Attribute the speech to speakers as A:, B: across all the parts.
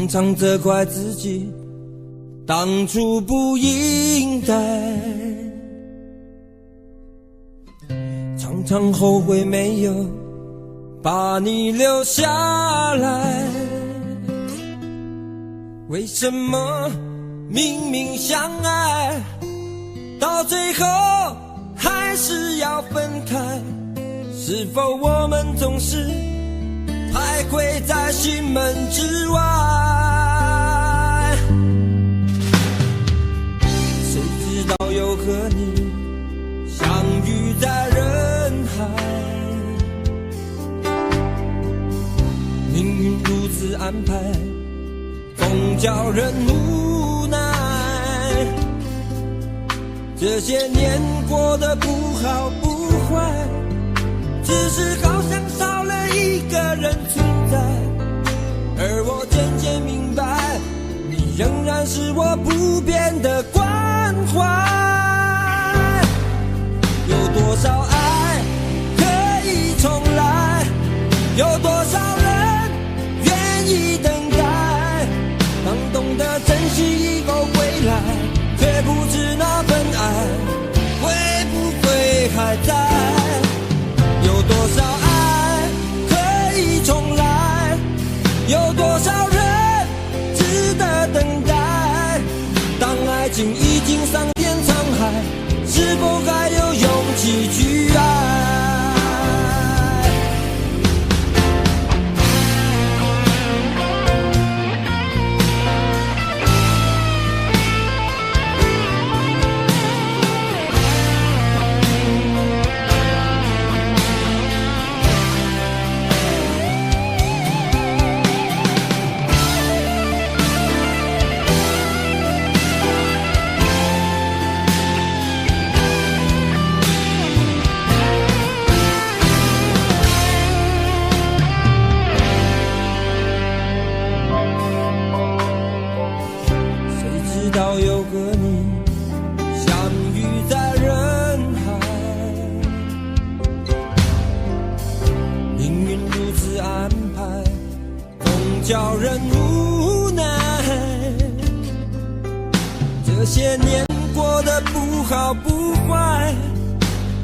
A: 常常责怪自己当初不应该，常常后悔没有把你留下来。为什么明明相爱，到最后还是要分开？是否我们总是徘徊在心门之外？谁知道又和你相遇在人海，命运如此安排，总叫人无奈。这些年过得不好不坏，只是好像少了一个人存在。而我渐渐明白，你仍然是我不变的关怀。有多少爱可以重来，有多少人愿意等待。当懂得珍惜以后归来，却不知那份爱会不会还在。有多少爱可以重来，有多少人值得等待。当爱情已经桑田沧海，是否还有勇气去爱？又和你相遇在人海，命运如此安排，总叫人无奈。这些年过得不好不坏，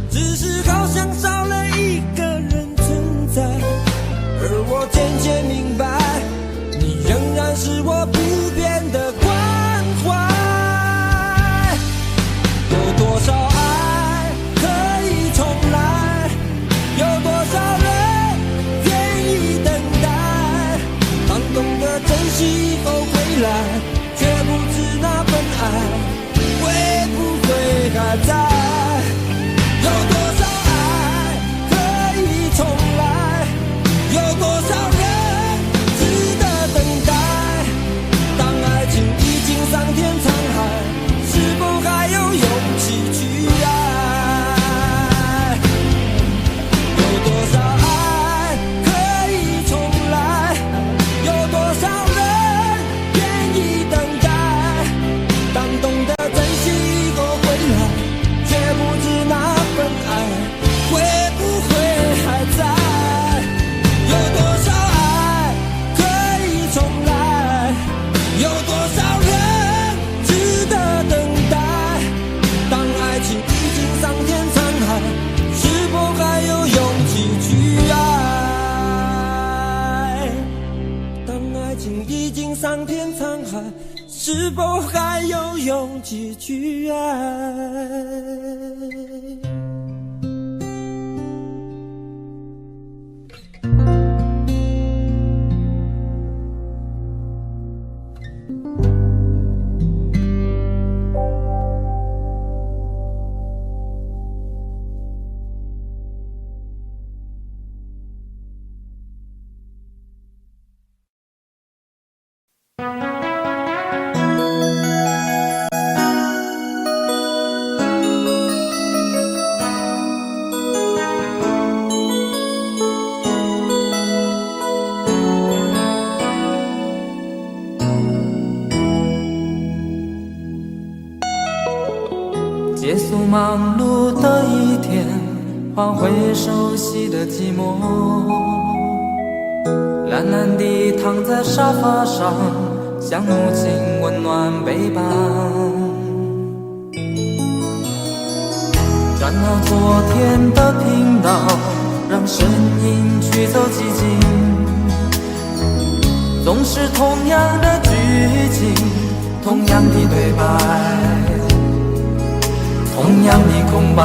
A: 只是好像少了一个人存在。而我渐渐明白，你仍然是我不变的关怀。有多少爱可以重来，有多少人愿意等待。当懂得珍惜以后归来，却不知那份爱会不会还在。有多少爱可以重来，有多少人值得等待。当爱情已经桑田沧海，是否还有勇气去爱？有多少爱可以重来，有多少人愿意等待。当懂得珍惜以后回来，却不知那份爱会不会还在。有多少爱可以重来，有多少人值得等待。当爱情已经桑田沧海，是否还有勇气去爱？当爱情已经桑田沧海，是否还有勇气去爱？
B: 结束忙碌的一天，换回熟悉的寂寞，懒懒地躺在沙发上，像母亲温暖背叛。转到昨天的频道，让声音驱走寂静。总是同样的剧情，同样的对白，同样的空白。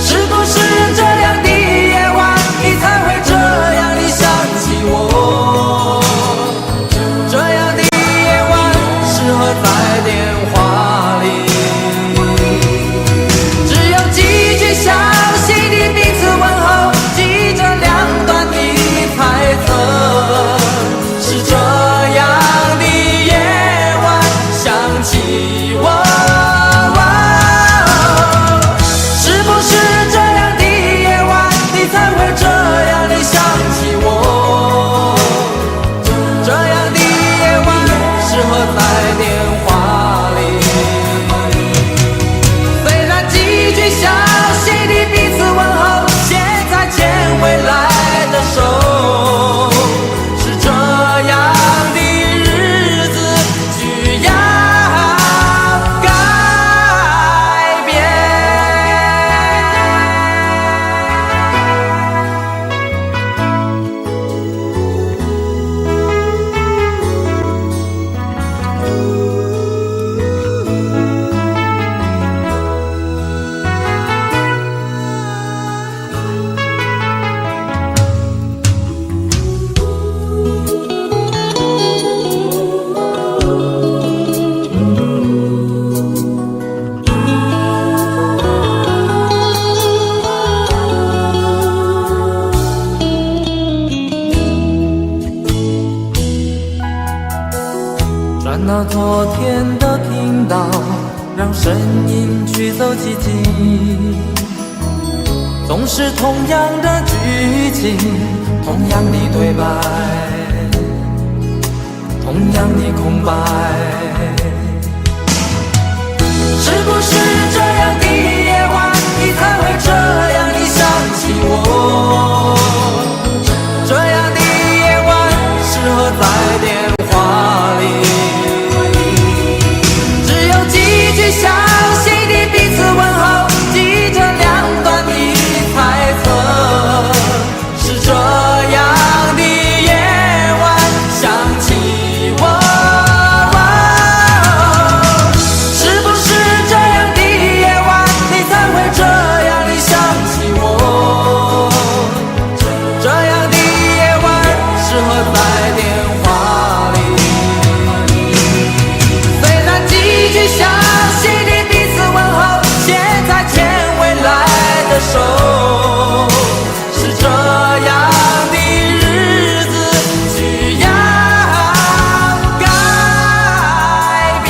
B: 是不是这样的夜晚，你才会这样地想起我？这样的夜晚适合在电话里，只有几句小心的彼此问候，记着两端的猜测。是这样的夜晚想起我。转到昨天的频道，让声音驱走寂静。总是同样的剧情，同样的对白，同样的空白。是不是这样的夜晚，你才会这样地想起我？这样的夜晚适合在电话里，小心的彼此问候，记着两端的猜测。是这样的夜晚想起我。是不是这样的夜晚，你才会这样地想起我？这样的夜晚适合在电话里，虽然几句小手，是这样的日子需要改变。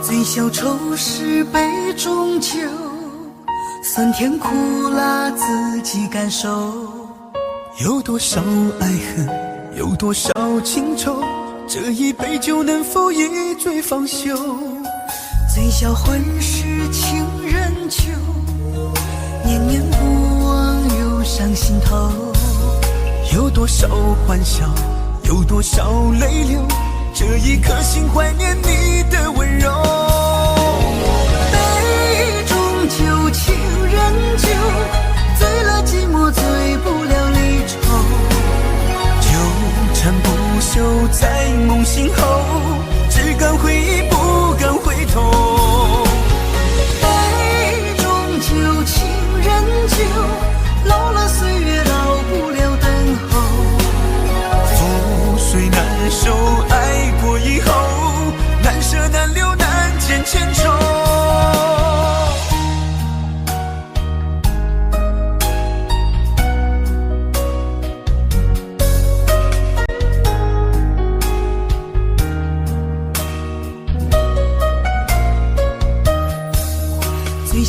C: 醉消愁是杯中酒，酸甜苦辣自己感受。
A: 有多少爱恨，有多少情愁，这一杯酒能否一醉方休？
C: 醉消魂是情人酒，念念不忘又上心头。
A: 有多少欢笑，有多少泪流，这一颗心怀念你的温柔。
C: 杯中酒，情人酒，醉了寂寞，醉不了离愁。
A: 酒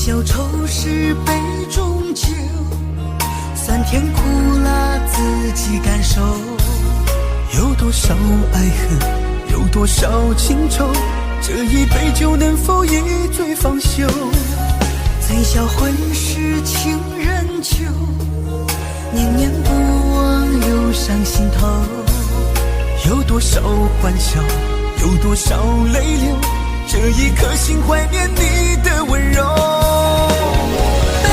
C: 消愁是杯中酒，酸甜苦辣自己感受。
A: 有多少爱恨，有多少情愁，这一杯酒能否一醉方休？
C: 醉消魂是情人酒，念念不忘忧伤心头。
A: 有多少欢笑，有多少泪流，这一颗心怀念你的温柔。
C: 杯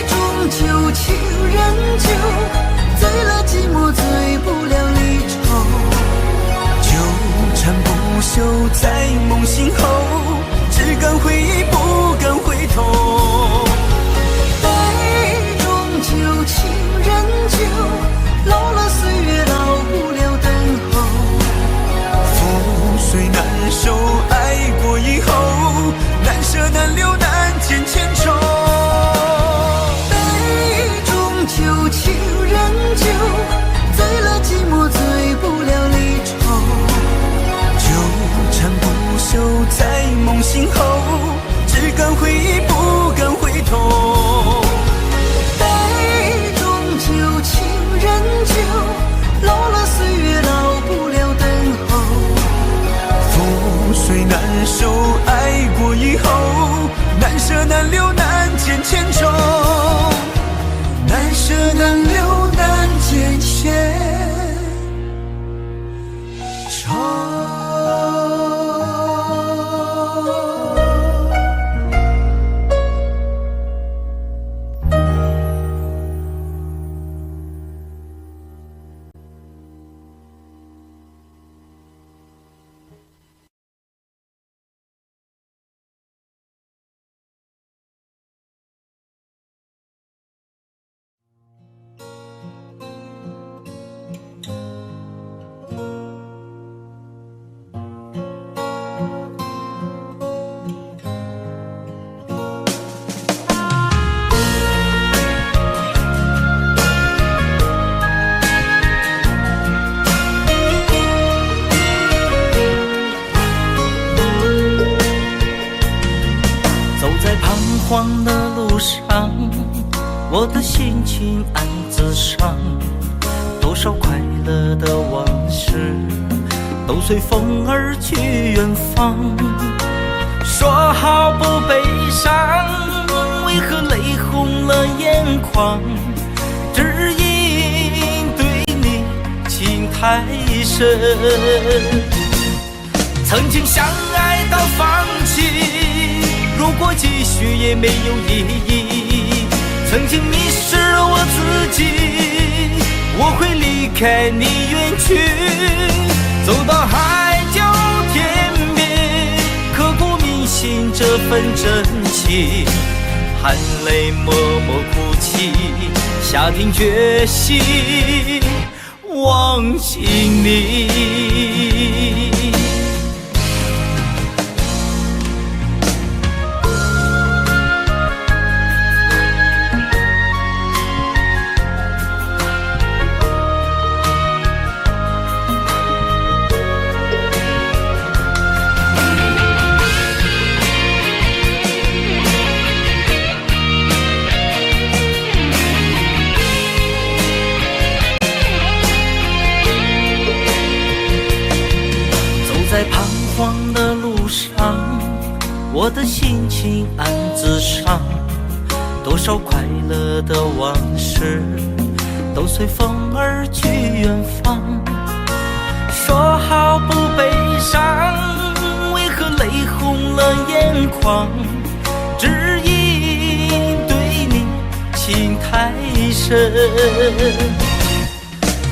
C: 中酒，情人酒，醉了寂寞，醉不了离愁。
A: 纠缠不休在梦醒后，只敢回忆不敢回头。
C: 杯中酒，情人酒，老了岁月，老不了等候。
A: 覆水难收，爱过以后，难舍难留难见千愁。
C: 杯中酒，情人酒，醉了寂寞，醉不了离愁。
A: 纠缠不休在梦醒后，只敢回忆不敢回头。
C: 杯中酒，情人酒，老了岁月，老不了等候。
A: 覆水难收，爱过以后，难舍难留难见千愁。难舍难留难见千愁。
B: 慌的路上，我的心情暗自伤，多少快乐的往事都随风而去远方。说好不悲伤，为何泪红了眼眶？只因对你情太深，曾经相爱到放弃，如果继续也没有意义。曾经迷失了我自己，我会离开你远去，走到海角天边，刻骨铭心这份真情，含泪默默哭泣，下定决心忘记你。在彷徨的路上，我的心情暗自伤，多少快乐的往事都随风而去远方。说好不悲伤，为何泪红了眼眶？只因对你情太深，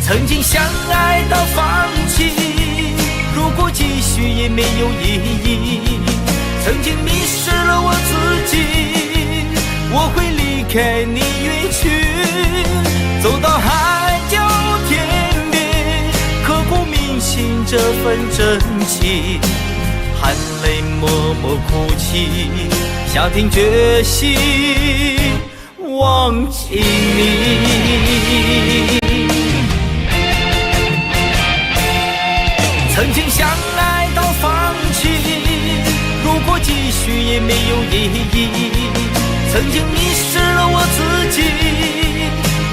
B: 曾经相爱到放弃，如果继续也没有意义。曾经迷失了我自己，我会离开你远去，走到海角天边，刻骨铭心这份真情，含泪默默哭泣，下定决心忘记你。曾经相爱到放弃，如果
A: 我继续也没有意义。曾经迷失了我自己，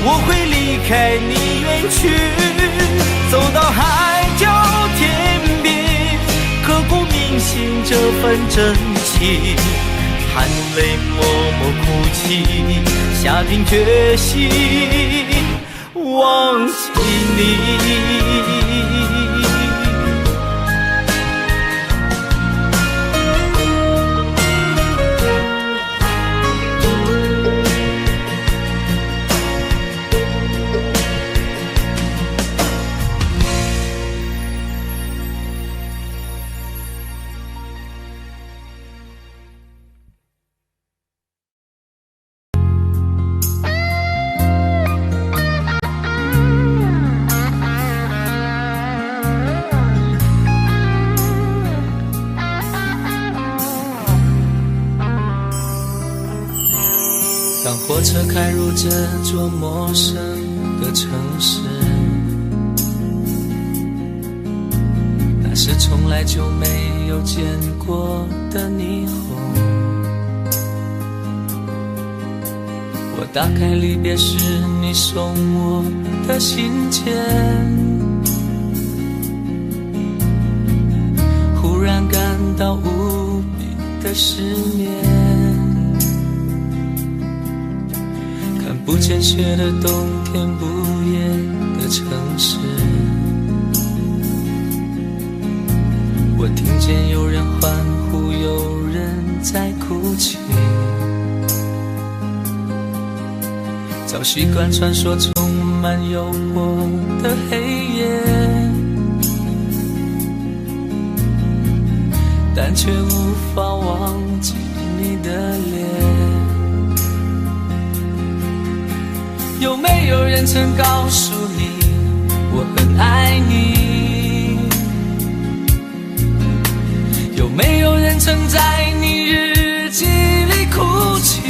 A: 我会离开你远去，走到海角天边，刻骨铭心这份真情，含泪默默哭泣，下定决心忘记你。
B: 当火车开入这座陌生的城市，那是从来就没有见过的霓虹。我打开离别时你送我的信件，忽然感到无比的失眠。不见雪的冬天，不夜的城市，我听见有人欢呼，有人在哭泣。早习惯穿梭充满诱惑的黑夜，但却无法忘记你的脸。有没有人曾告诉你我很爱你？有没有人曾在你日记里哭泣？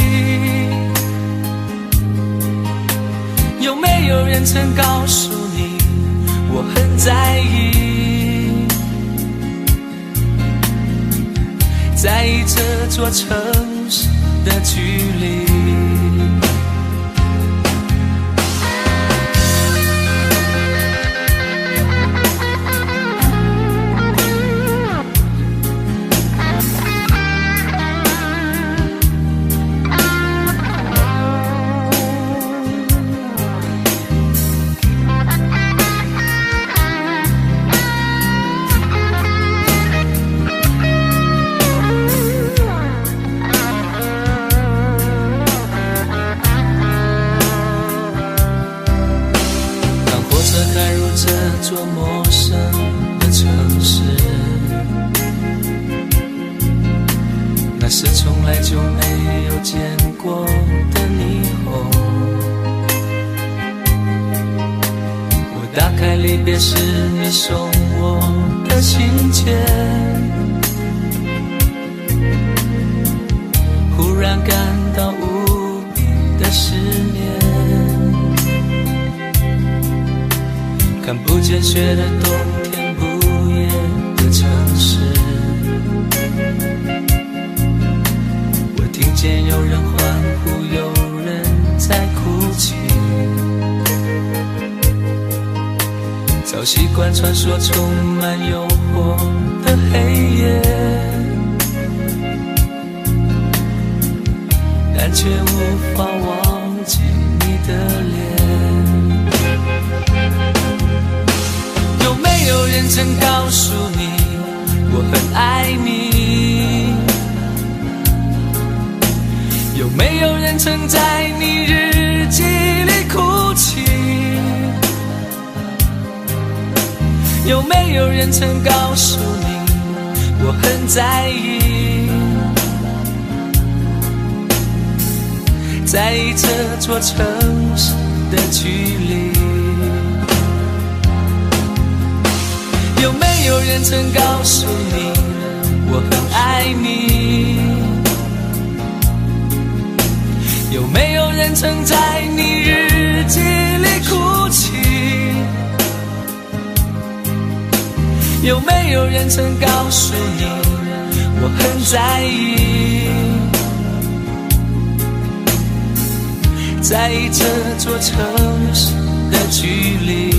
B: 有没有人曾告诉你我很在意？在意这座城市的距离。这座陌生的城市，那是从来就没有见过的霓虹。我打开离别时你送我的信件，忽然感到无比的失眠。看不见雪的冬天，不夜的城市，我听见有人欢呼，有人在哭泣。早习惯穿梭充满诱惑的黑夜，但却无法忘记你的脸。有没有人曾告诉你我很爱你？有没有人曾在你日记里哭泣？有没有人曾告诉你我很在意？在意这座城市的距离。有没有人曾告诉你我很爱你？有没有人曾在你日记里哭泣？有没有人曾告诉你我很在意，在意这座城市的距离。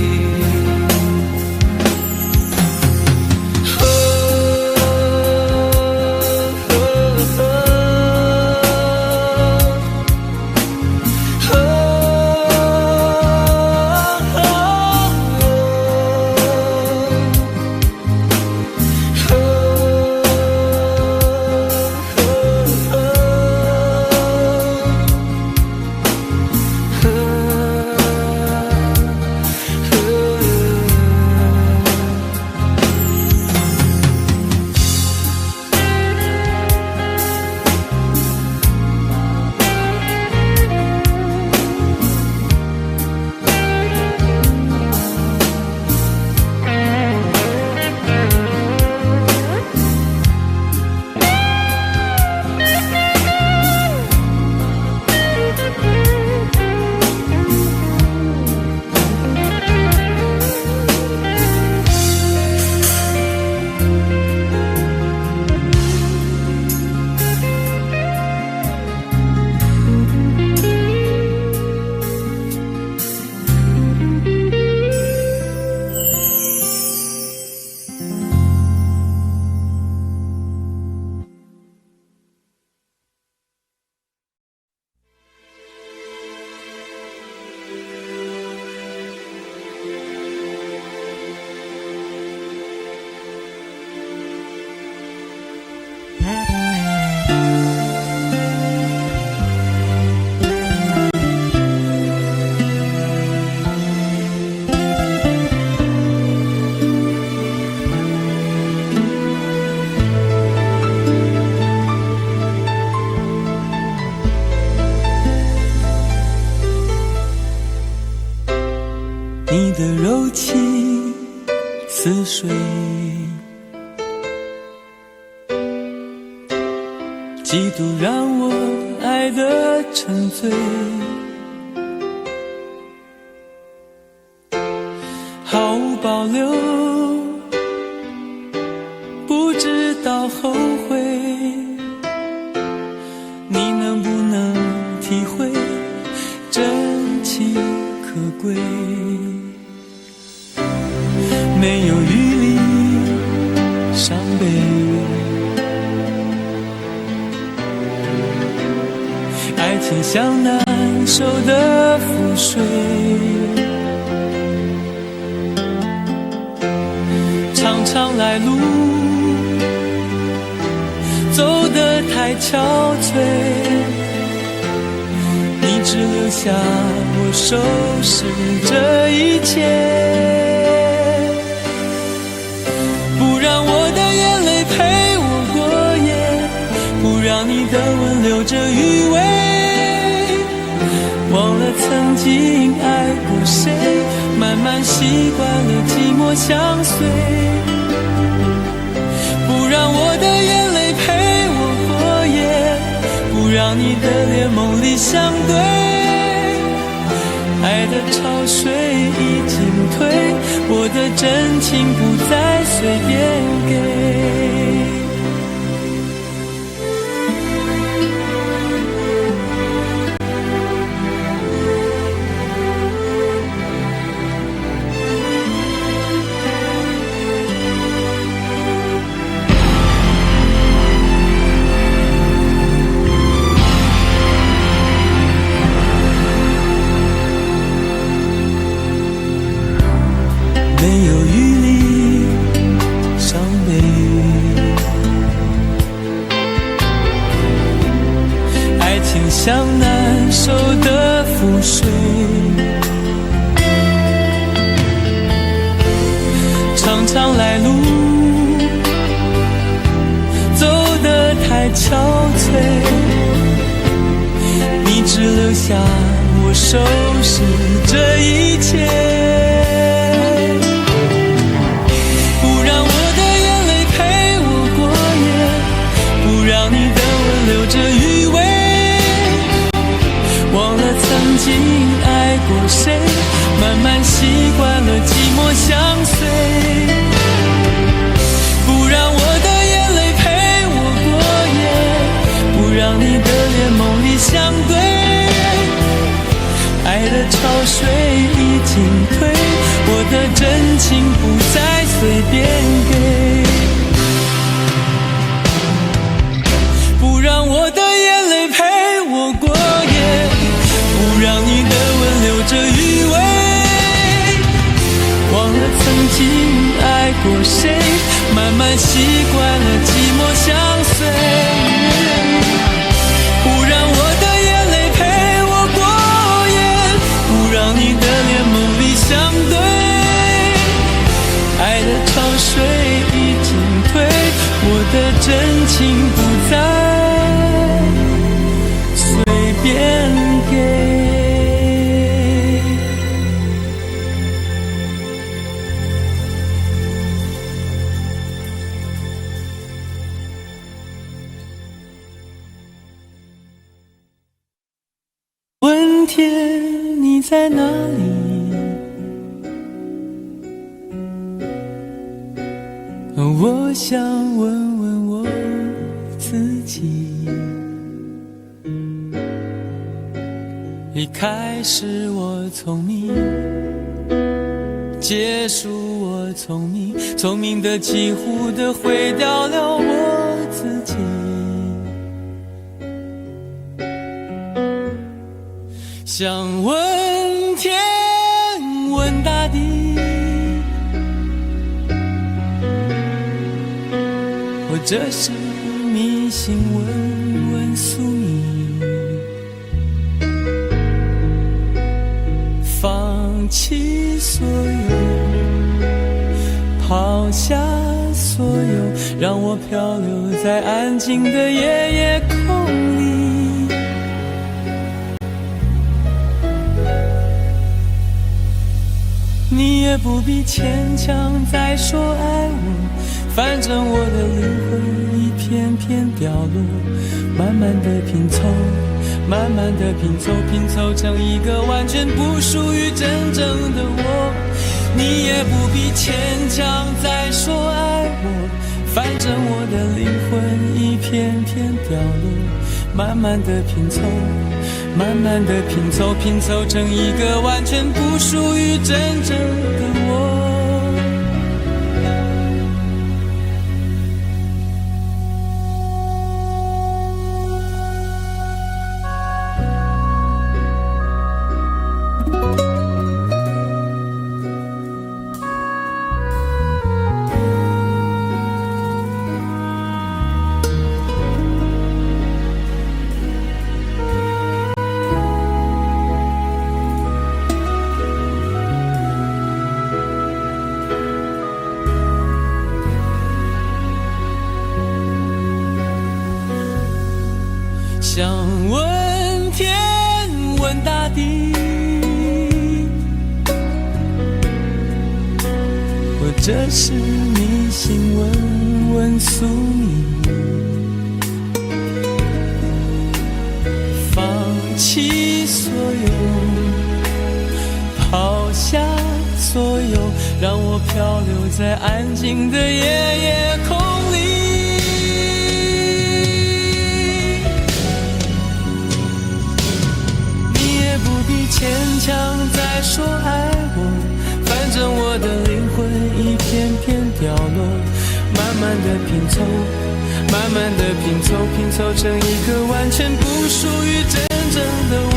A: 你的柔情似水，几度让我爱得沉醉，毫无保留，不知道后悔。你能不能体会真情可贵？没有余力伤悲，爱情像难收的覆水，长长来路走得太憔悴，你只留下我收拾这一切。让你的吻留着余味，忘了曾经爱过谁，慢慢习惯了寂寞相随。不让我的眼泪陪我过夜，不让你的脸梦里相对。爱的潮水已经退，我的真情不再随便给。没有余力伤悲，爱情像难收的覆水，常常来路走得太憔悴，你只留下我收拾这一切。留着余味，忘了曾经爱过谁，慢慢习惯了寂寞相随。不让我的眼泪陪我的脸梦里相对，爱的潮水已经退，我的真情不再随便给，不让我的眼泪陪我过夜，不让你的吻留着余味，忘了曾经爱过谁，慢慢习惯了寂寞相随，不让我的眼泪陪我过夜，不让你的脸梦里相对，爱的潮水已经退，我的真情不再随便给。问天你在哪里？我想问问我自己。一开始我聪明，结束我聪明，聪明的几乎的毁掉了我自己。想问天问大地，或者是迷信问问宿命，放弃所有，抛下所有，让我漂流在安静的夜夜空里。你也不必牵强再说爱我，反正我的灵魂一片片掉落，慢慢的拼凑，慢慢的拼凑，拼凑成一个完全不属于真正的我。你也不必牵强再说爱我，反正我的灵魂一片片掉落，慢慢的拼凑，慢慢的拼凑，拼凑成一个完全不属于真正的我。想问天问大地，或者是迷信问问宿命，放弃所有，抛下所有，让我漂流在安静的夜夜空里。牵强再说爱我，反正我的灵魂一片片掉落，慢慢的拼凑，慢慢的拼凑，拼凑成一个完全不属于真正的我。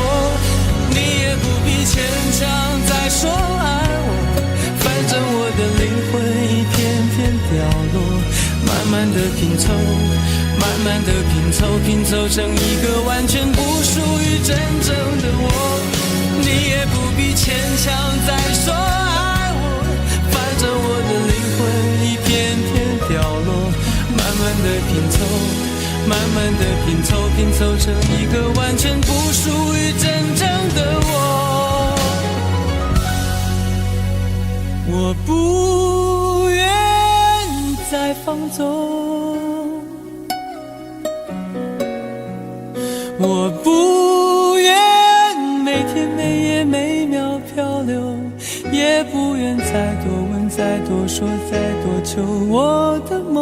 A: 你也不必牵强再说爱我，反正我的灵魂一片片掉落，慢慢的拼凑，慢慢的拼凑，拼凑成一个完全不属于真正的我。你也不必牵强再说爱我，反正我的灵魂一片片掉落，慢慢的拼凑，慢慢的拼凑，拼凑成一个完全不属于真正的我。我不愿再放纵，我不愿每天每夜每秒漂流，也不愿再多问再多说再多求我的梦。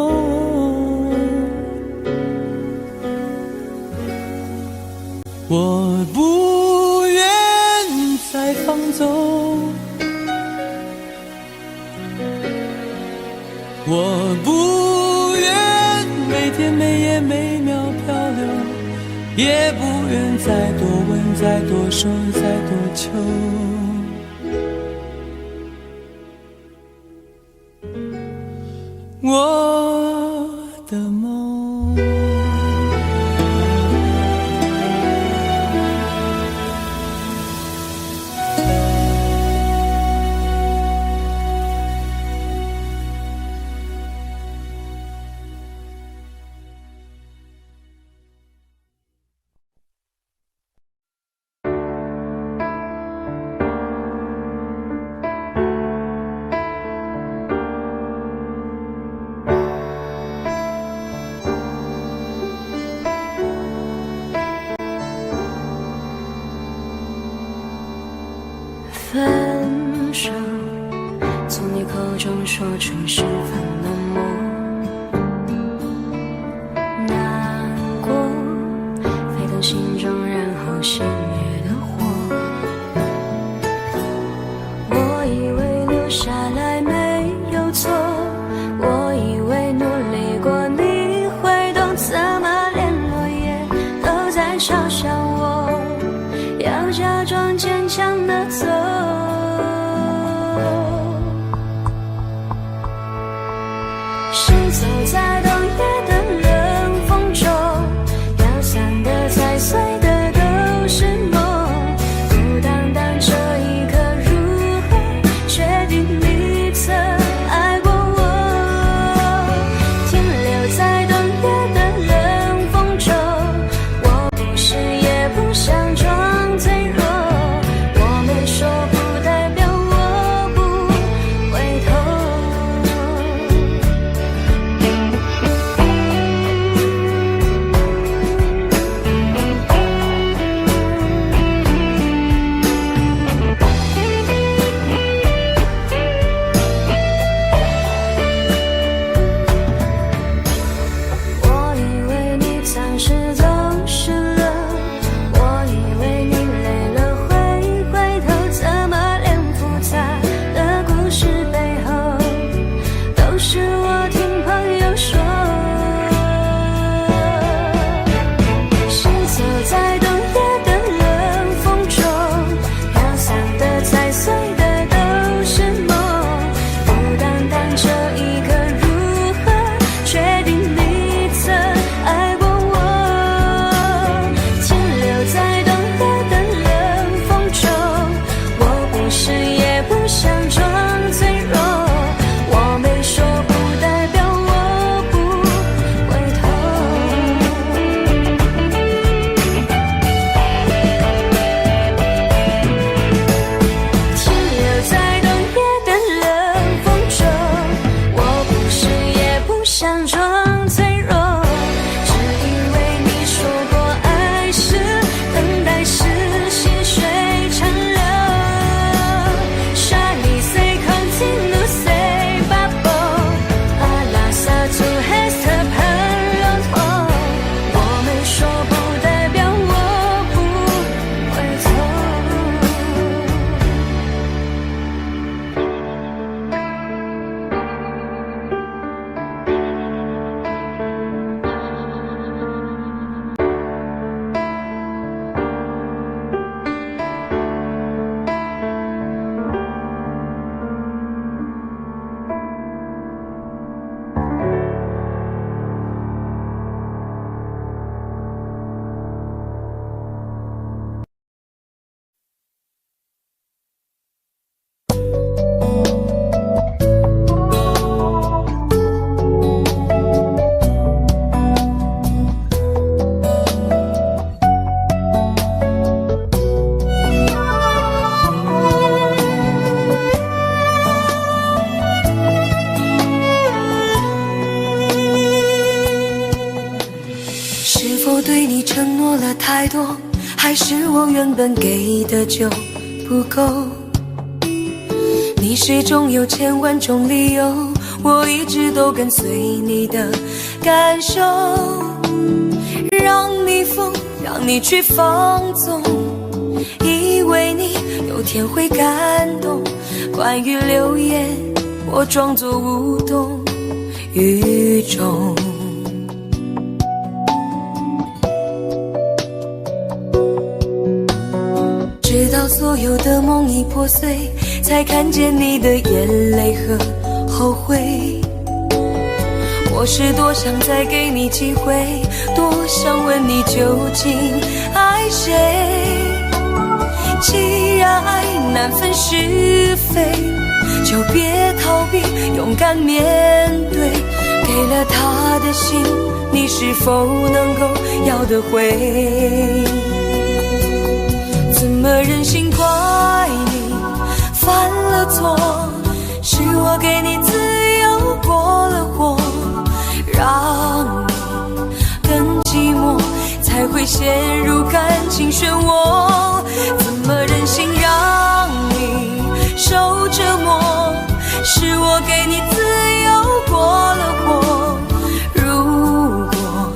A: 我不愿再放走，我不愿每天每夜每秒漂流，也不愿再多问再多说再多求。我的梦，
D: 分手，从你口中说出十分冷漠，难过沸腾心中，然后熄灭的火。我以为留下来没有错，我以为努力过你会懂，怎么连落叶都在嘲笑我，要假装坚强的走。行走在冬夜的冷风中，飘散的踩碎的都是梦，孤单单这一刻如何确定你曾爱过我，停留在冬夜的冷风中，我不是也不想装脆弱，我没说不代表我不回头。我以为你暂时走失了，我以为你累了会回头，怎么连复杂的故事背后都是我听朋友说。行走在冬夜的冷风中，飘散的踩碎的都是梦，孤单单这一刻如何确定你曾爱过我，停留在冬夜的冷风中，我不是也不想装脆弱，我没说不代表我不回头。停留在冬夜的冷风中，我不是也不想装脆弱，只因为你说过爱是等待是细水长流。Shiny say continue say bubble alla sa tu resta per longtemps，我没说不代表我不回头。
C: 是否对你承诺了太多，还是我原本给的就不够？你始终有千万种理由，我一直都跟随你的感受，让你疯，让你去放纵，以为你有天会感动。关于流言，我装作无动于衷。直到所有的梦已破碎，才看见你的眼泪和后悔。我是多想再给你机会，多想问你究竟爱谁。既然爱难分是非，就别逃避，勇敢面对。给了他的心，你是否能够要得回？怎么忍心怪你犯了错？是我给你自由过了火，让你更寂寞，才会陷入感情漩涡。怎么忍心让你受折磨？是我给你自由过了火。如果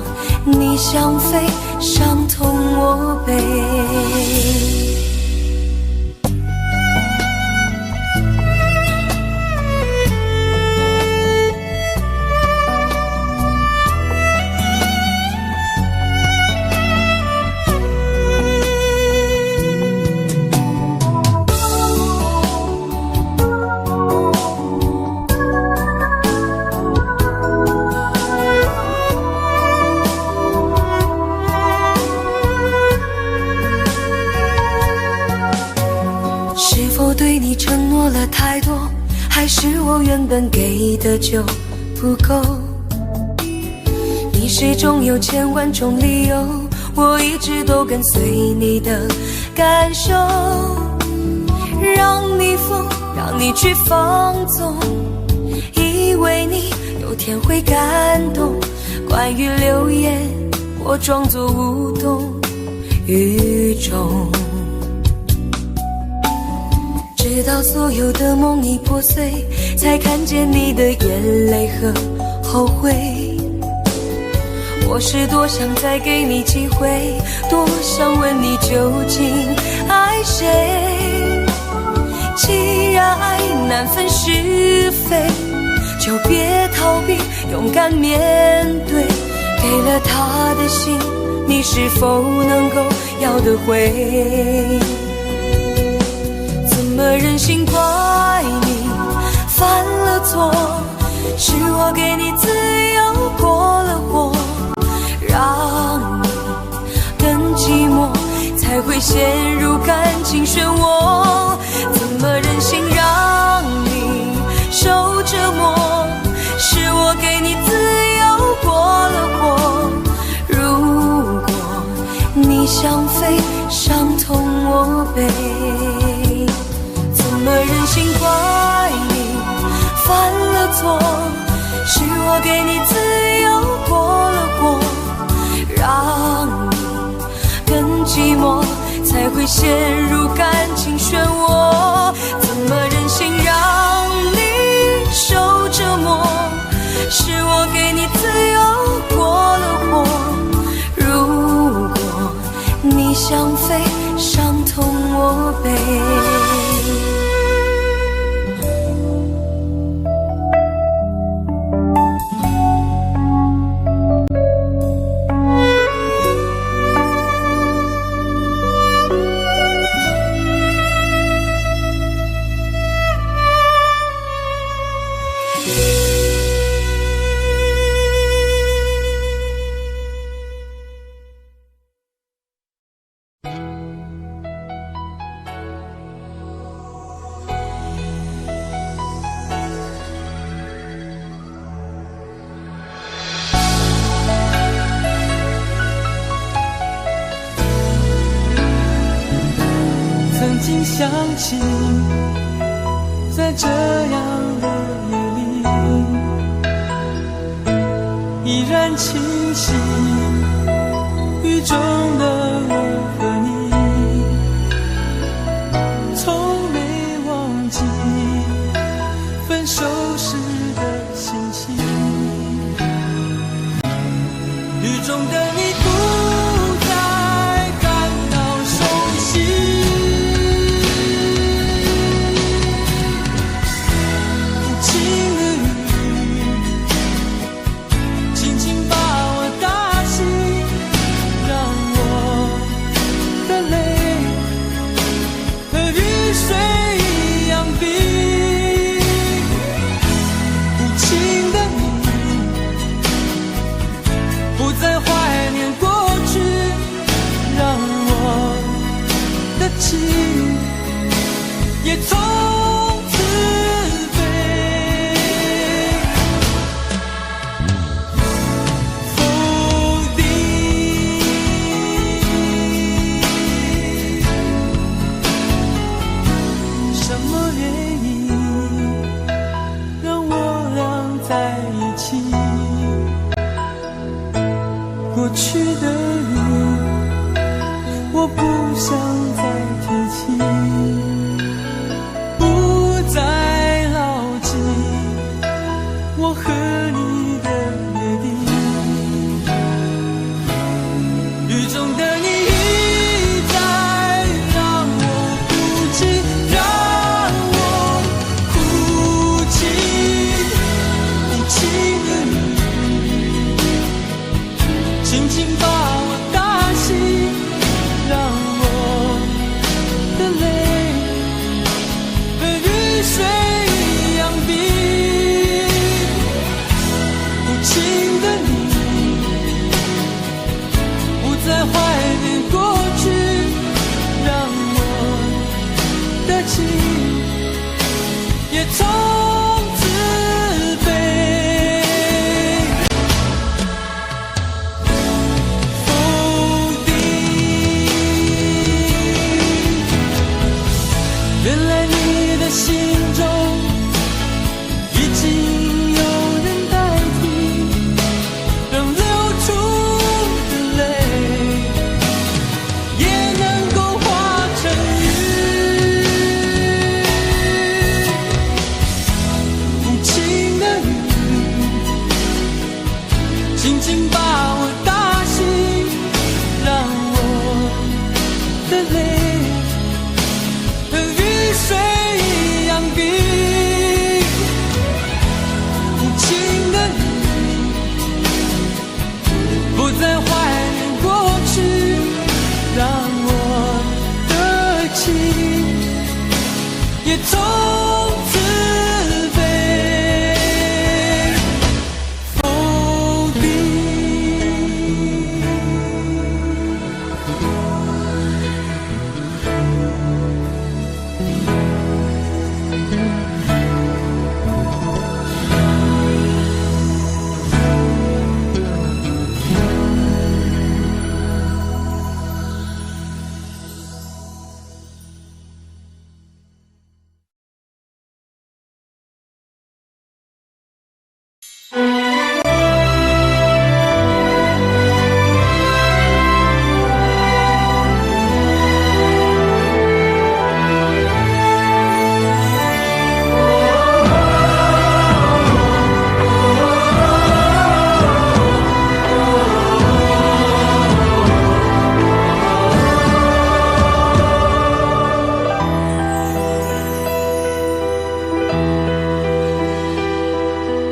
C: 你想飞，伤痛我背。对你承诺了太多，还是我原本给的就不够？你始终有千万种理由，我一直都跟随你的感受，让你疯，让你去放纵，以为你有天会感动。关于流言，我装作无动于衷。直到所有的梦已破碎，才看见你的眼泪和后悔。我是多想再给你机会，多想问你究竟爱谁。既然爱难分是非，就别逃避，勇敢面对。给了他的心，你是否能够要得回？怎么忍心怪你犯了错？是我给你自由过了火，让你更寂寞，才会陷入感情漩涡。怎么忍心让你受折磨？是我给你自由过了火。如果你想飞，伤痛我背。怎么忍心怪你犯了错？是我给你自由过了火，让你更寂寞，才会陷入感情漩涡。怎么忍心让你受折磨？是我给你自由过了火。如果你想飞，伤痛我背。
A: 曾经相信，在这样的夜里，依然清晰雨中的我和你，从没忘记分手时的心情。雨中的你不在情也从此飞。否定什么原因让我俩在一起？过去的雨我不想再提起，不再牢记我和你的约定。雨中的你一再让我哭泣，让我哭泣，无情的你轻轻把我打醒，让我的泪和雨水一样冰。无情的你不再怀念过去，让我的情也从此飞。否定，原来你的心中已经有人代替，让流出的泪也能够化成雨。无情的雨轻轻把我打醒，让我的泪和雨水一样冰。无情的你不再怀念过去，让我的情也从此飞。否定。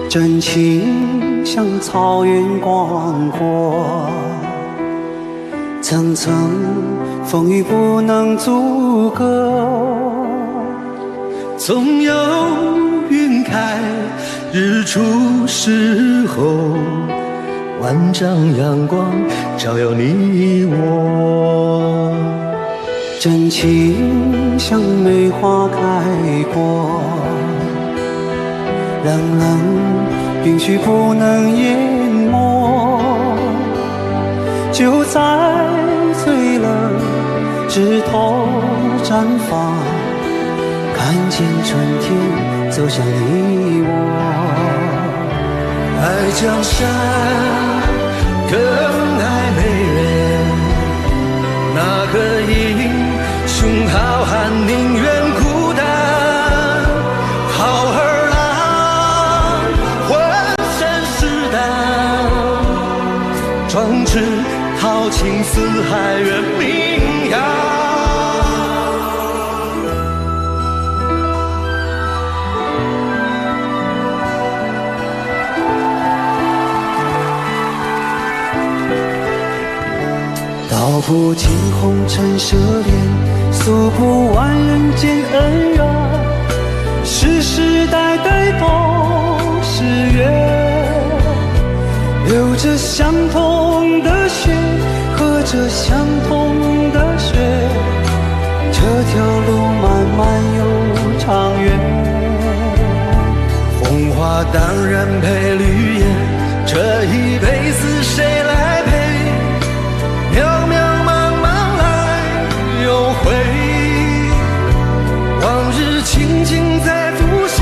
E: 真情像草原广阔，层层风雨不能阻隔。
F: 总有云开日出时候，万丈阳光照耀你我。
E: 真情像梅花开过，冷冷允许不能淹没，就在最冷枝头绽放，看见春天走向你我。
F: 爱江山更爱美人，那个英雄好汉宁愿孤单，好儿郎浑身是胆，壮志豪情四海远名扬。
E: 道不尽红尘奢恋，诉不完人间恩怨，世世代代都是缘，流着相同的血，喝着相同的血，就
F: 当然配绿叶，这一辈子谁来陪？渺渺茫茫来又回，往日情景再浮现，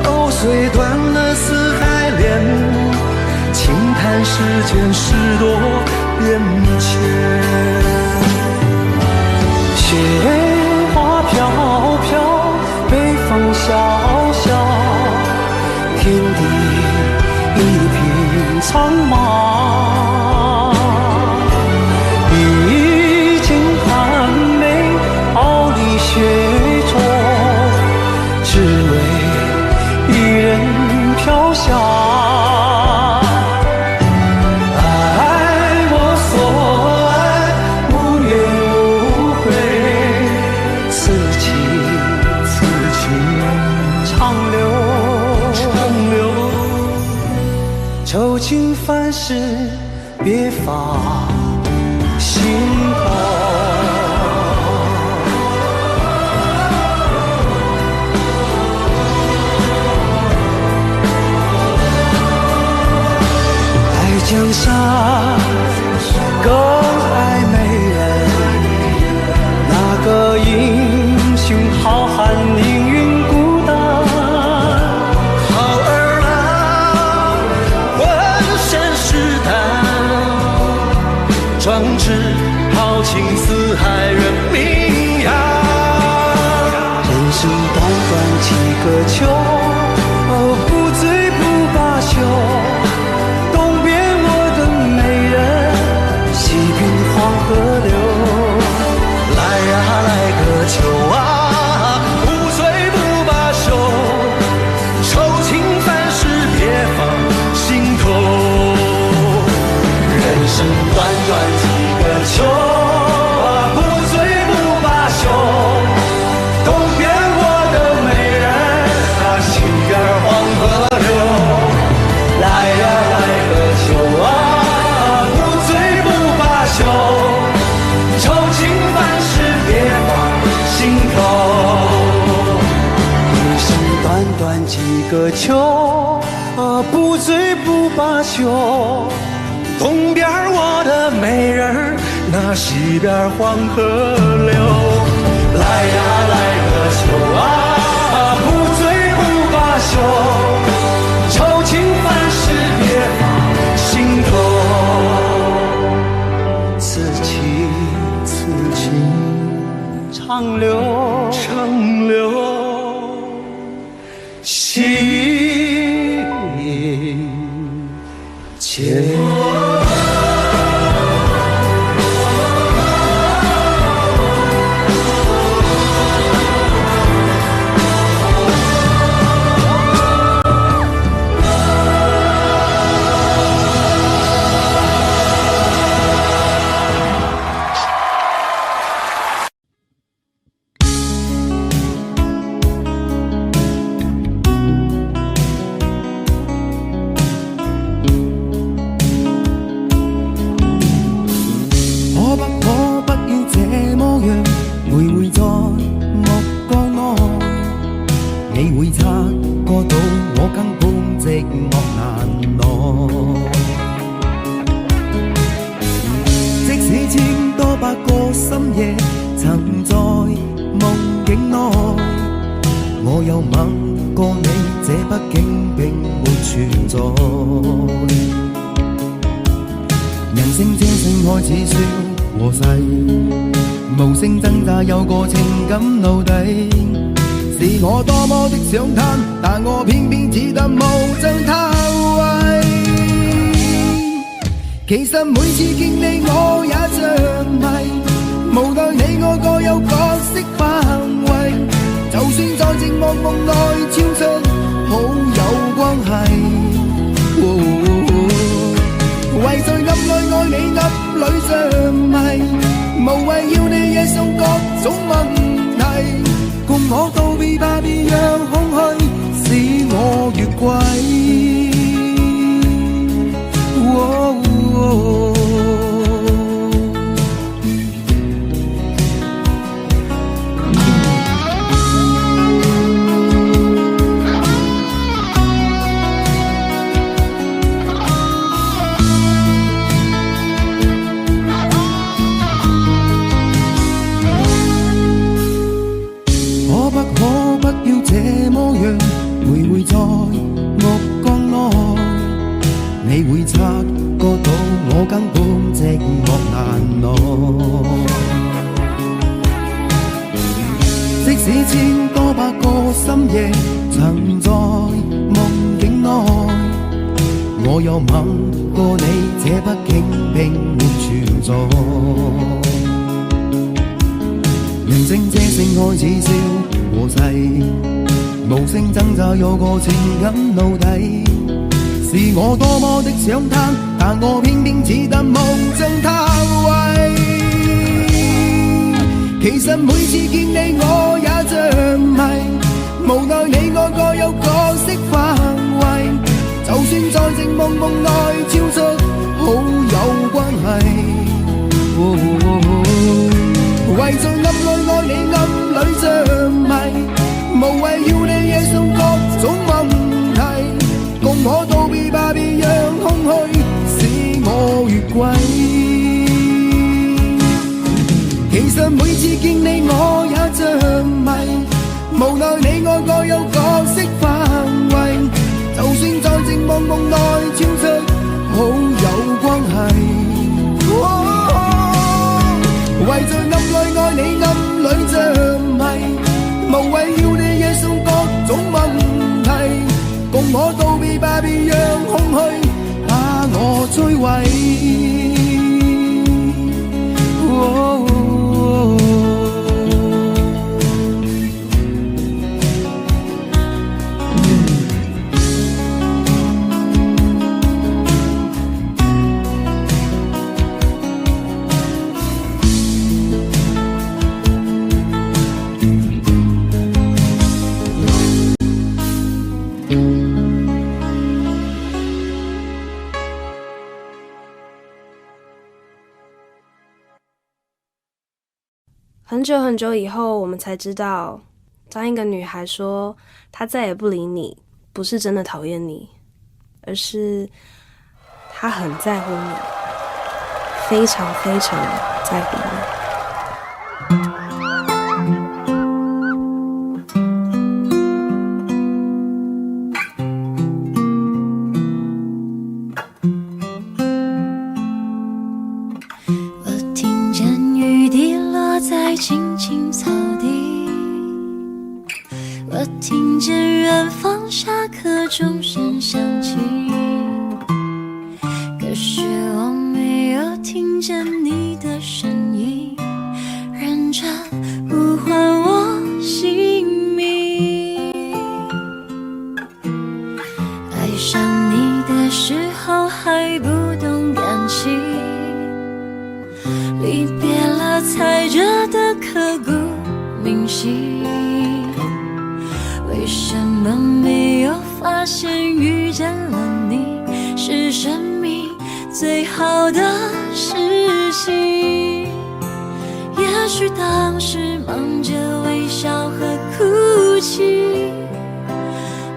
F: 藕虽断了丝还连，轻叹世间事多变迁。
E: 雪花飘飘，北风萧萧，天地一片苍茫。一襟寒梅，傲立雪中，只为一人飘香。愁情烦事别放心头，爱江山更爱美人，那个英雄好汉宁愿孤单。
F: 壮志豪情四海远名扬，
E: 人生短短几个秋，不醉不罢休。东边我的美人，西边黄河流。
F: 来呀来个秋啊，不醉不罢休，愁情烦事别放心头。人生短短几个秋，不醉不罢休。东边我的美人，西边黄河流。来呀来个秋啊，不醉不罢休，愁情烦事别放心头。
E: 人生短短几个秋，不醉不罢休。
F: 东边我的美人，那西边黄河流。来呀来个秋啊，不醉不罢休，愁情烦事别放心头。
E: 此情此情长留
F: 长留心间。
G: 但我偏偏只得無盡偷慰。其實每次見你我也着迷，無奈你我各有角色範圍。就算在寂寞夢內超出好友關係，唯在暗內愛你暗裏着迷，無謂要你惹上各種問題。共我道別吧，別讓空虛使我越軌。史千多百個深夜，曾在夢境內，我有吻過你，這北京並沒存在。人聲這聲開始消和逝，無聲掙扎有個情感奴隸，是我多麼的想他，但我偏偏只得夢憎他為。其實每次見你我也像迷，無奈你我各有各色範圍，就算在靜夢夢內超出好友關係。為在暗裏愛你暗裏着迷，無謂要你夜送各種問題，共我道別吧，別讓空虛使我越軌。其實每次見你我也着迷，無奈你我各有各色範圍，就算在靜夢夢內超出好友關係。為在暗裏愛你暗裏着迷，無謂要你夜送各種問題，共我道別吧，別讓空虛把我摧毀。
H: 很久很久以后，我们才知道，当一个女孩说她再也不理你，不是真的讨厌你，而是她很在乎你，非常非常在乎你。
D: 青青草地，我听见远方下课钟声响起，可是我没有听见你的声音，认真呼唤我姓名。爱上你的时候还不懂感情，离别了才觉得刻骨铭心，为什么没有发现遇见了你是生命最好的事情？也许当时忙着微笑和哭泣，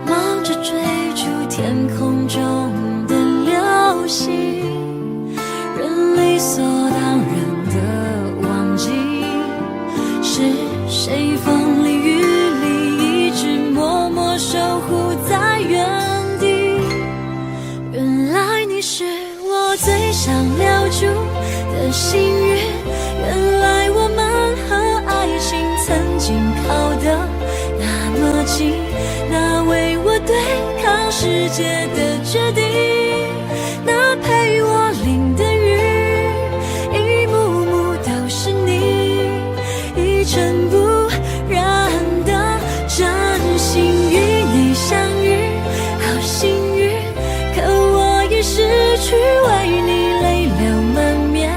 D: 忙着追逐天空中的流星，人理所当然的忘记是谁风里雨里一直默默守护在原地。原来你是我最想留住的幸运，原来我们和爱情曾经靠得那么近，那为我对抗世界的决定，那陪我淋的雨，一幕幕都是你，一尘不染的真心与你相遇，好幸运，可我已失去为你泪流满面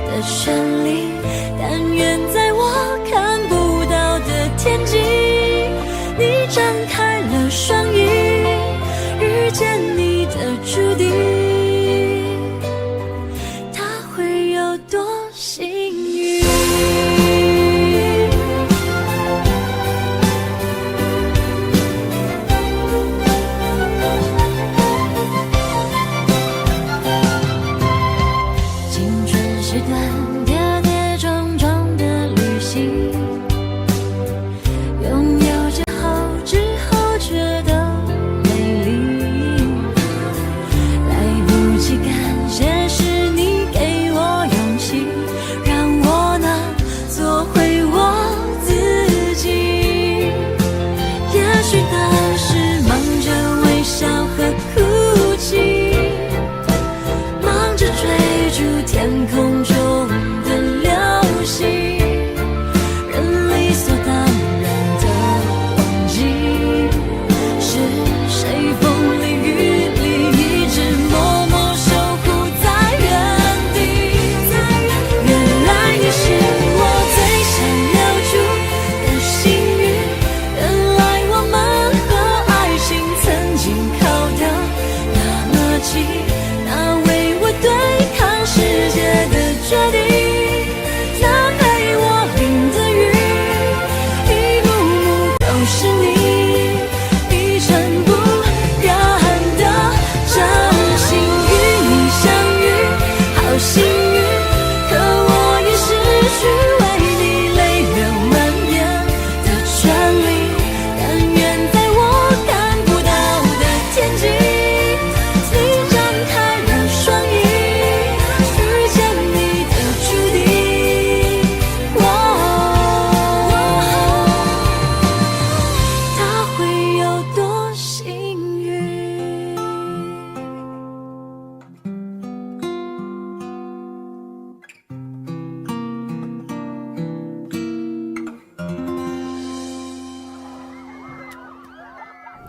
D: 的权利，但愿在我看不到的天际，你张开了双翼，遇见你的注定，他会有多幸运？青春是段点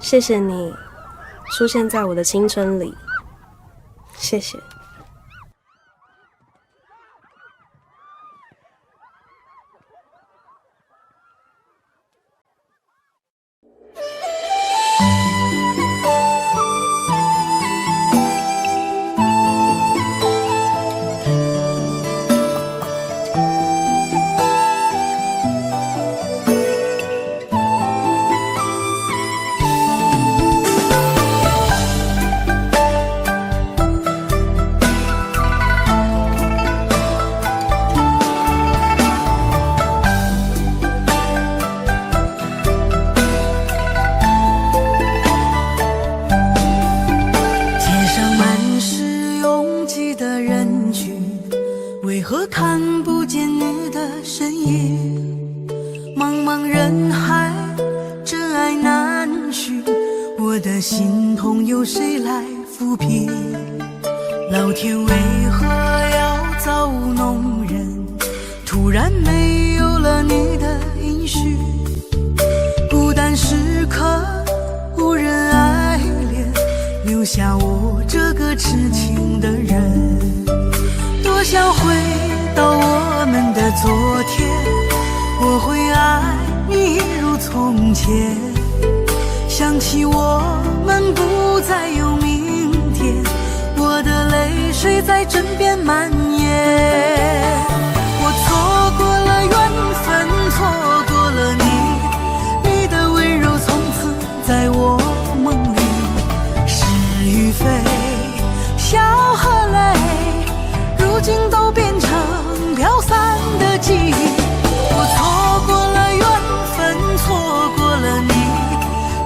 H: 谢谢你出现在我的青春里，谢谢。
C: 为何看不见你的身影？茫茫人海，真爱难寻，我的心痛由谁来抚平？老天为何要造弄人？突然没有了你的音讯，孤单时刻无人爱怜，留下我这个痴情的人。多想回到我们的昨天，我会爱你一如从前。想起我们不再有明天，我的泪水在枕边蔓延。我错过了缘分，错过了你，你的温柔从此在我梦里。是与非，笑和泪，如今都变成飘散的记忆。我错过了缘分，错过了你，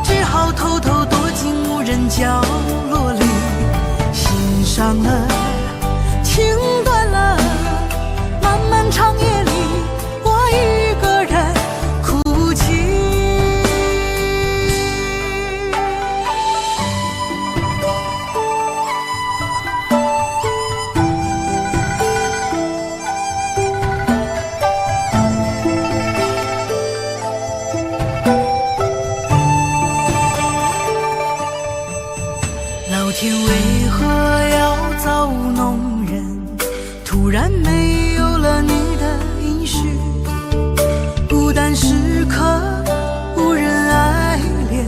C: 只好偷偷躲进无人角落里。心伤了，情断了，漫漫长夜里，我一个人哭泣。老天为何要造弄人？突然没有了你的音讯，孤单时刻无人爱怜，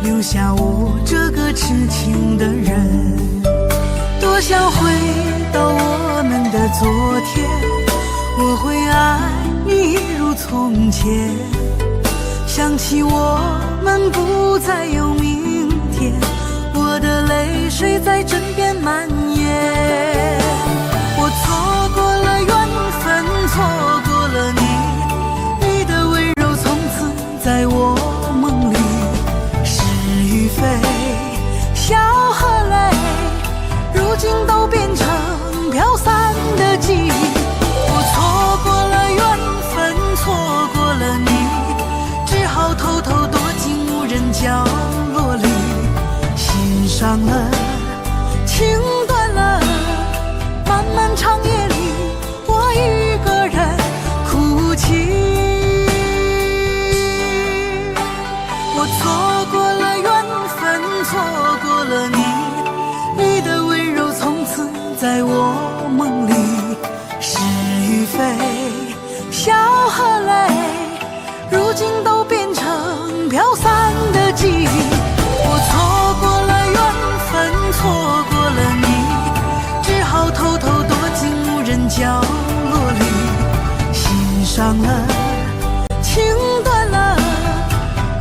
C: 留下我这个痴情的人。多想回到我们的昨天，我会爱你一如从前。想起我们不再有明天，我的泪水在枕边蔓延。我错过了缘分，错过了你，你的温柔从此在我梦里。是与非，笑和泪，如今都变成飘散的记忆。我错过了缘分，错过了你，只好偷偷躲进无人角落里。心伤了，情断了，漫漫长夜里，我一个人哭泣。我错过了缘分，错过了你，你的温柔从此在我梦里。是与非，笑和泪，如今都变成飘散的记忆。我错过了缘分，错过了你，只好偷偷躲进无人角落里。心伤了，情断了，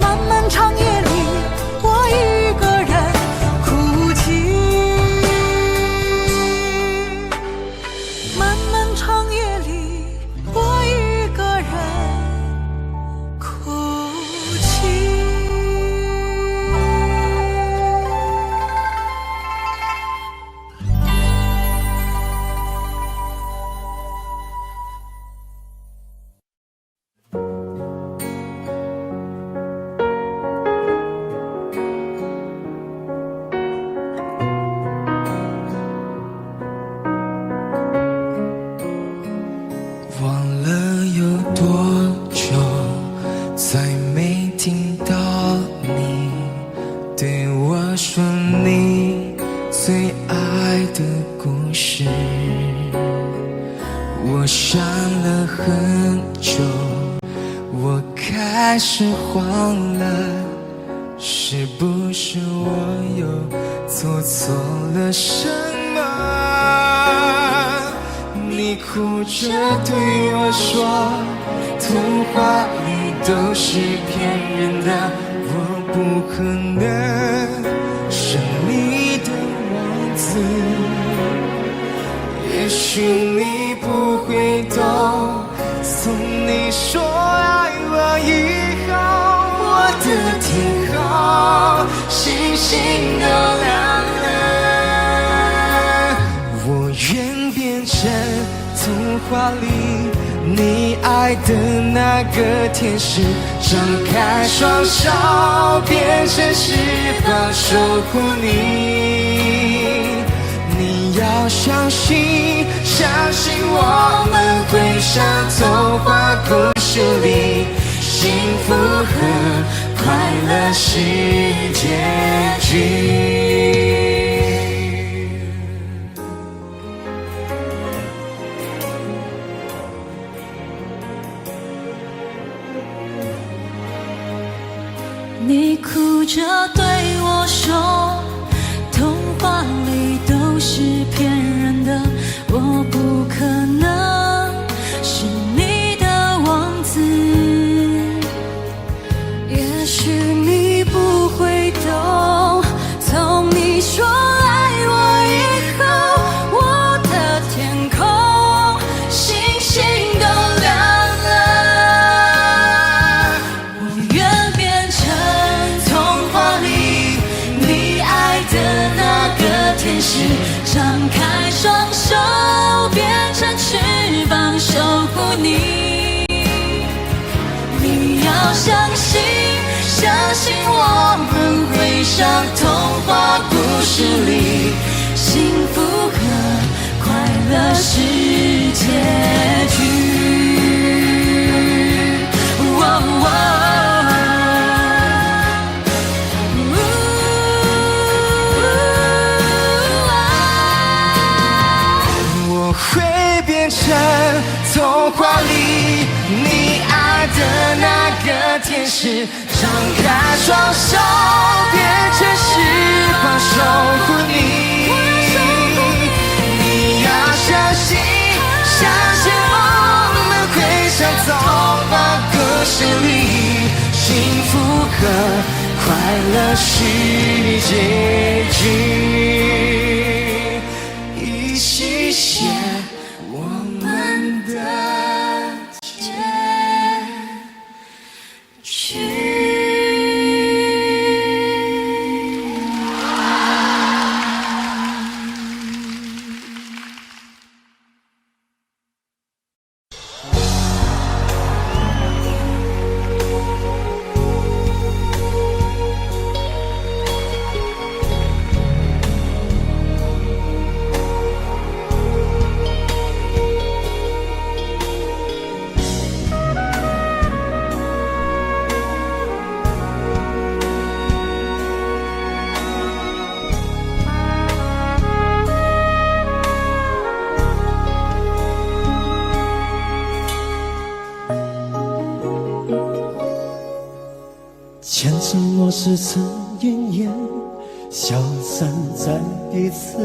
C: 漫漫长夜里，我一个人哭泣。漫漫长夜里，我一个人哭泣。
I: 忘了有多久，再没听到你了很久，我开始慌了，是不是我又做错了什么？你哭着对我说，童话里都是骗人的，我不可能是你的王子。也许你不会懂，从你说爱我以后，我的天空星星都亮了。我愿变成童话里你爱的那个天使，张开双手变成翅膀守护你。你要相信，相信我们会像童话故事里，幸福和快乐是结局。
D: 你哭着对我说，童话里都是骗人的，我不可能是你的王子。也许你不会懂，从你说爱我以后，我的天空星星都亮了。我愿变成童话里你爱的那个天使，张开双手变成翅膀守护你。你要相信，相信我们会像童话故事里，幸福和快乐是结局。
I: 我会变成童话里你爱的那个天使，张开双手变成翅膀守护你。你要相信，相信我们会像童话故事里，幸福和快乐是结局。一起写我们的结局。
E: 前尘往事曾应验，消散在彼此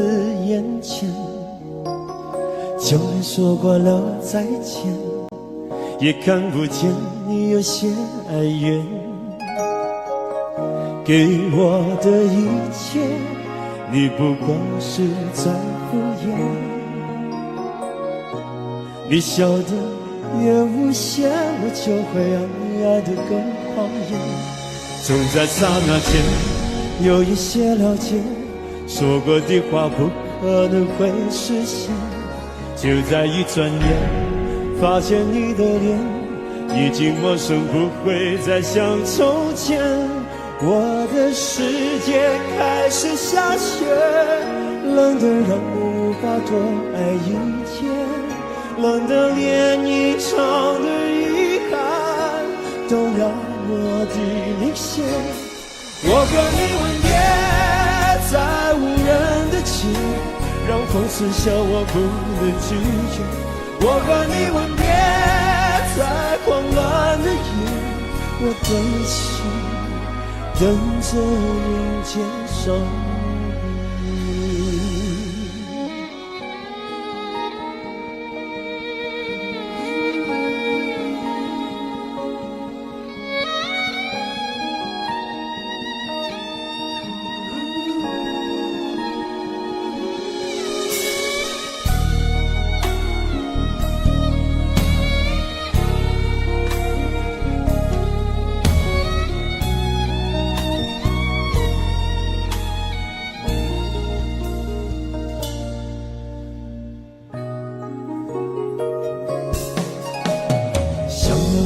E: 眼前。就连说过了再见，也看不见你有些哀怨。给我的一切，你不过是在敷衍。你笑得越无邪，我就会让你爱得更狂野。总在刹那间有一些了解，说过的话不可能会实现。就在一转眼，发现你的脸已经陌生，不会再像从前。我的世界开始下雪，冷得让我无法多爱一天，冷得连一场的遗憾都让我的明显。我和你吻别在无人的街，让风刺笑我不能拒绝。我和你吻别
A: 的心，等着迎接伤悲。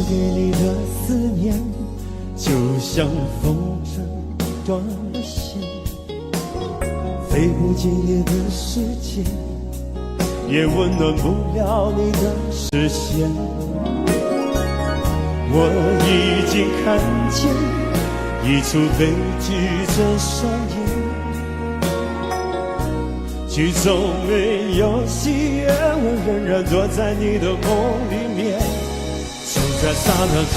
A: 给你的思念，就像风筝断了线，飞不进你的世界，也温暖不了你的视线。我已经看见一出悲剧正上演，剧中没有喜悦，我仍然躲在你的梦里面。就在刹那间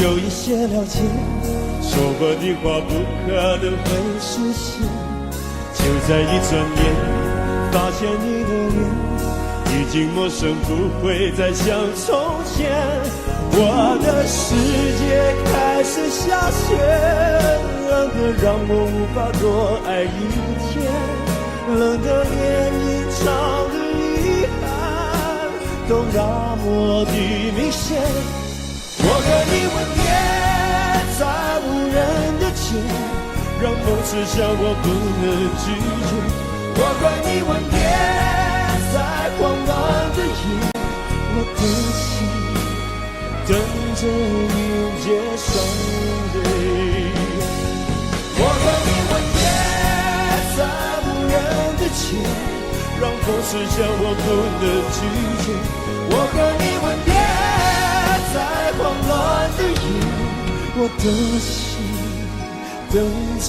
A: 有一些了解，说过的话不可能会实现。就在一转眼发现你的脸已经陌生，不会再像从前。我的世界开始下雪，冷得让我无法多爱一天，冷得连一场的遗憾都那么的明显。我和你吻别在无人的街，让梦痴笑我不能拒绝。我和你吻别在慌乱的夜，我的心等着迎接伤悲。我和你吻别在无人的街，让风痴笑我不能拒绝。我和你吻别在慌乱的夜，我的心等着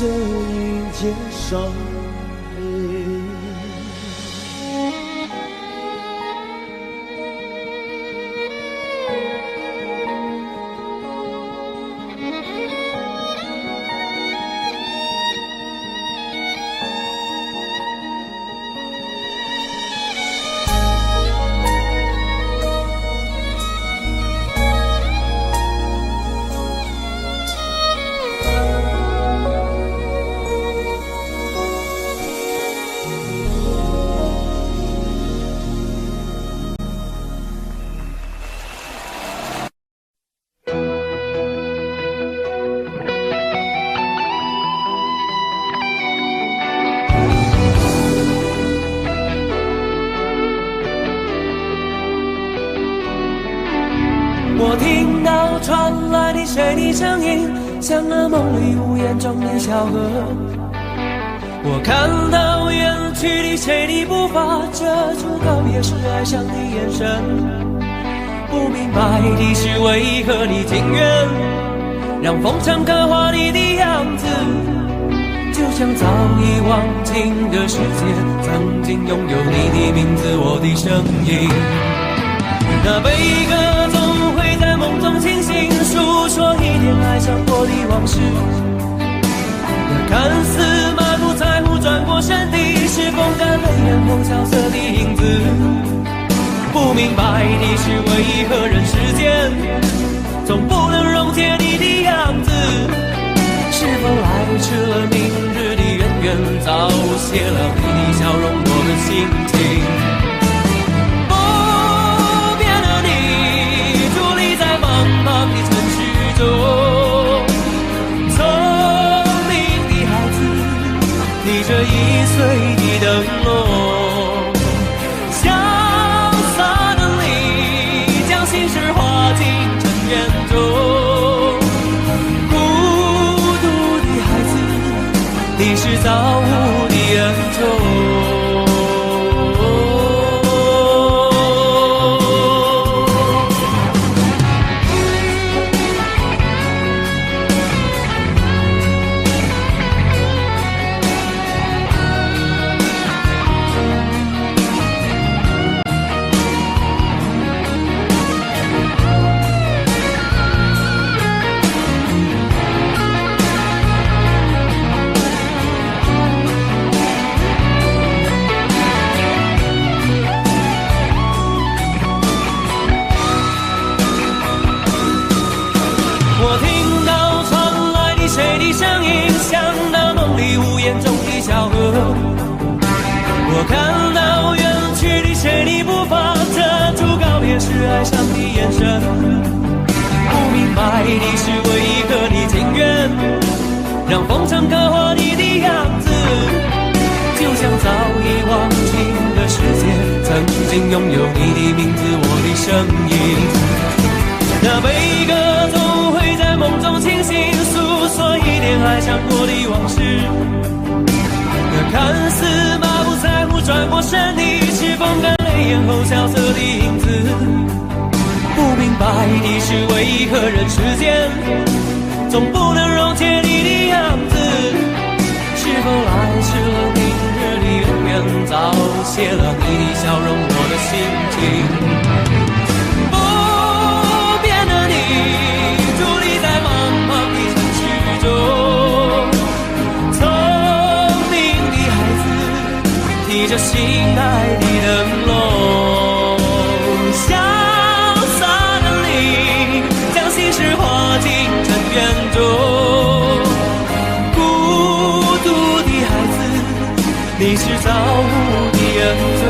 A: 迎接伤悲。
B: 我听到传来的水的声音，像那梦里无言中的小河。我看到远去的谁的步伐，遮住告别时哀伤的眼神。不明白的是为何你情愿让风尘刻画你的样子，就像早已忘情的世界曾经拥有你的名字，我的声音。那悲歌总会在梦中清醒，诉说一点爱上过的往事。那看似满不在乎转过身的，是风干泪眼后萧瑟的影子。不明白的是为何人世间总不能溶解你的样子，是否来迟了明日的渊源，早谢了你的笑容我的心情。茫的城市中，聪明的孩子，你这1岁的灯笼，潇洒的你将心事化进尘缘中。孤独的孩子，你是造物的恩宠。
J: 看到远去的谁的步伐，遮住告别时哀伤的眼神。不明白的是为何你情愿让风尘刻画你的样子，就像早已忘情的世界曾经拥有你的名字，我的声音。那悲歌总会在梦中清醒，诉说一点爱想过的往事。那看似满不在乎转过身的，是风干泪眼后萧瑟的影子。不明白的是为何人世间总不能溶解你的样子，是否来迟了明日的永远，早谢了你的笑容我的心情。不变的你伫立在茫茫的城市中，聪明的孩子提着心爱的灯笼，潇洒的你将心事化进尘缘中，孤独的孩子你是造物的恩宠。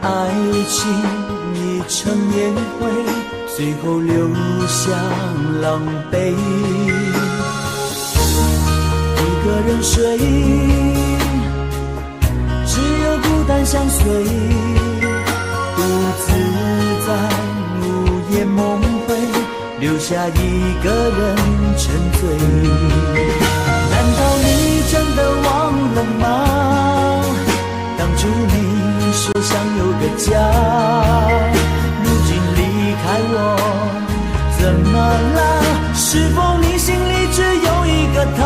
A: 爱情已成烟灰，最后留下狼狈。一个人睡，只有孤单相随，独自在午夜梦回，留下一个人沉醉。难道你真的忘了吗？当初你说想有个家，如今离开我，怎么了？是否你心里只有一个他？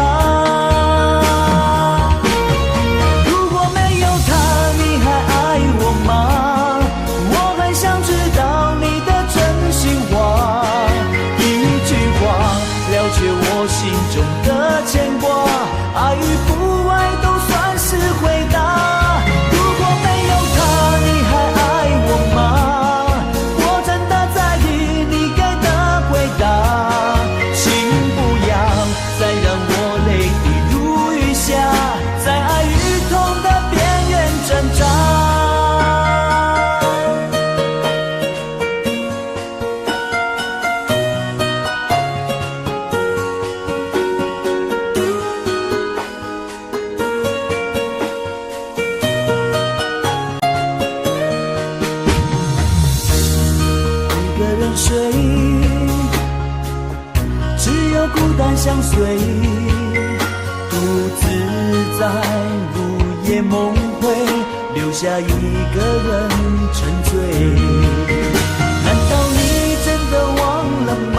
A: 如果没有他，你还爱我吗？我很想知道你的真心话，一句话了却我心中的牵挂，爱与不爱都算是回答。相随，独自在午夜梦回，留下一个人沉醉。难道你真的忘了吗？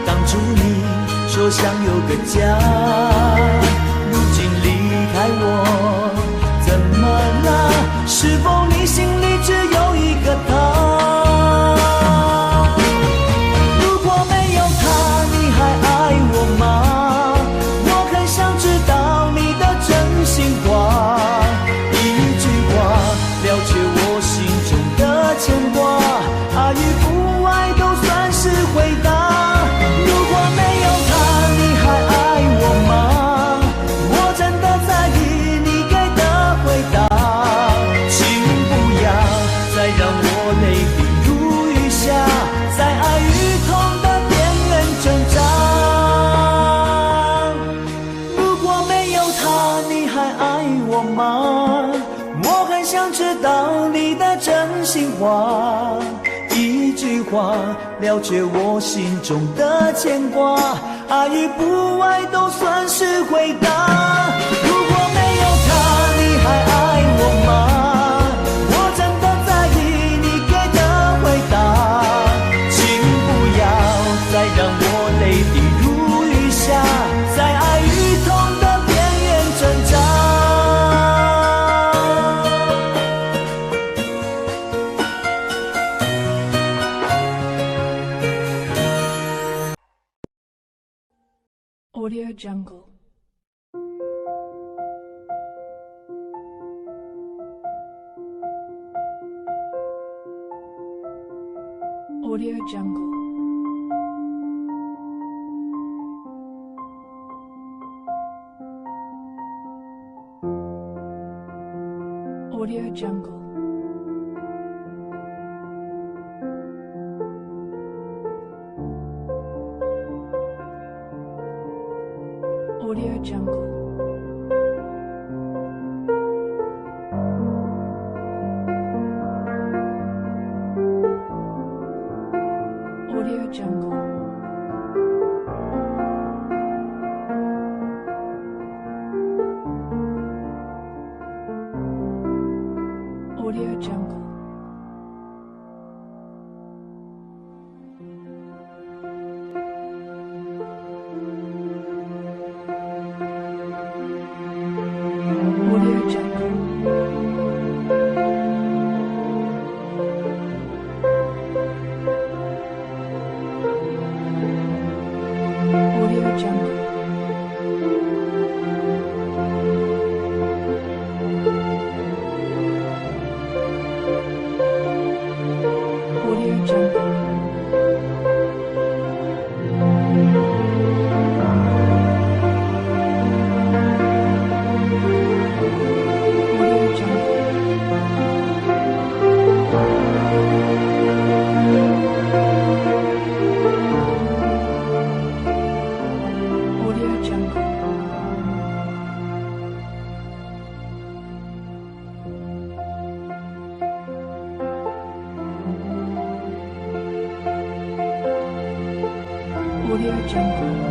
A: 当初你说想有个家，如今离开我，怎么了？是否你心里只有一个他？牵挂，爱与不爱都算是回答。如果没有他，你还爱我吗？我真的在意你给的回答。请不要再让我泪滴如雨下，在爱与痛的边缘挣扎。如果没有他，你还爱我吗？我很想知道你的真心话，一句话了却我心中的牵挂，爱与不爱都算是回答。如果没有他，你还爱我吗？我真的在意你给的回答。请不要再让我泪滴如雨下，在爱与痛的边缘挣扎。
K: Audio Jungle. Audio Jungle. Audio Jungle. Audio Jungle. Audio Jungle. Audio Jungle. Audio Jungle. Audio Jungle.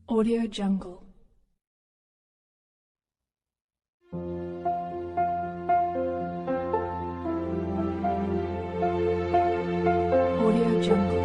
K: Audio Jungle. Audio Jungle.